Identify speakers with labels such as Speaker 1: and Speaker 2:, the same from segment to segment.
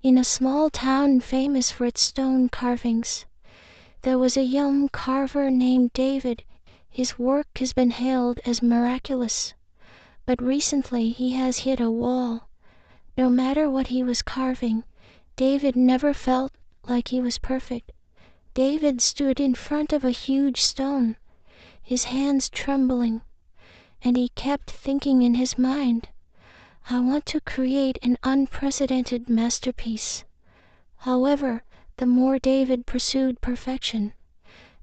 Speaker 1: In a small town famous for its stone carvings, there was a young carver named David. His work has been hailed as miraculous, but recently he has hit a wall. No matter what he was carving, David never felt like he was perfect. David stood in front of a huge stone, his hands trembling, and he kept thinking in his mind, "I want to create an unprecedented masterpiece." However, the more David pursued perfection,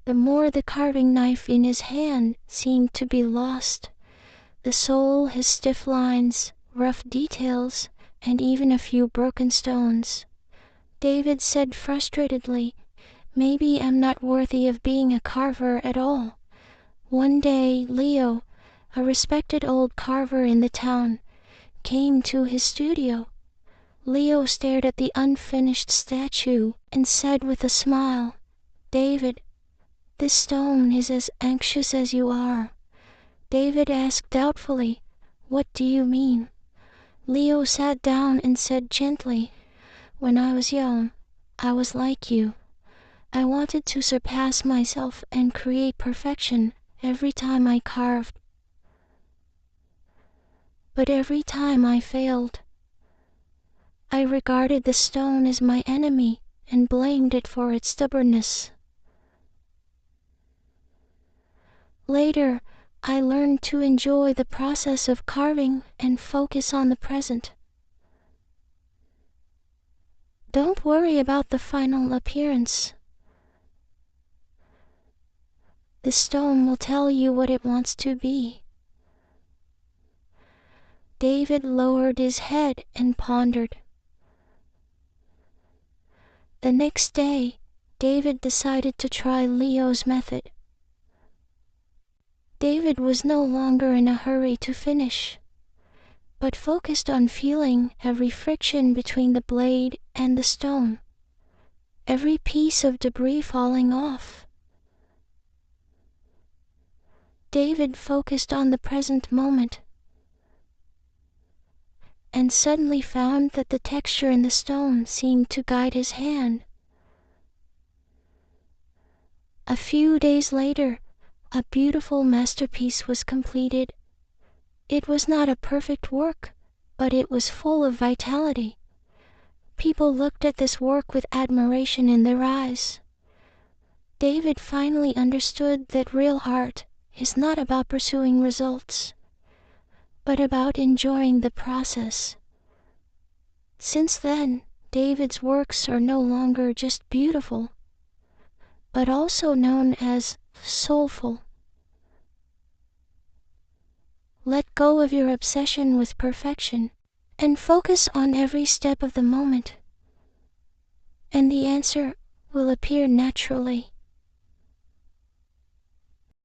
Speaker 1: the more the carving knife in his hand seemed to be lost. The soul has stiff lines, rough details, and even a few broken stones. David said frustratedly, "Maybe I'm not worthy of being a carver at all." One day, Leo, a respected old carver in the town, came to his studio. Leo stared at the unfinished statue and said with a smile, "David, this stone is as anxious as you are." David asked doubtfully, "What do you mean?" Leo sat down and said gently, "When I was young, I was like you. I wanted to surpass myself and create perfection every time I carved. But every time I failed. I regarded the stone as my enemy and blamed it for its stubbornness. Later, I learned to enjoy the process of carving and focus on the present. Don't worry about the final appearance. The stone will tell you what it wants to be." David lowered his head and pondered. The next day, David decided to try Leo's method. David was no longer in a hurry to finish, but focused on feeling every friction between the blade and the stone, every piece of debris falling off. David focused on the present moment, and suddenly found that the texture in the stone seemed to guide his hand. A few days later, a beautiful masterpiece was completed. It was not a perfect work, but it was full of vitality. People looked at this work with admiration in their eyes. David finally understood that real art is not about pursuing results, but about enjoying the process. Since then, David's works are no longer just beautiful, but also known as soulful. Let go of your obsession with perfection and focus on every step of the moment, and the answer will appear naturally.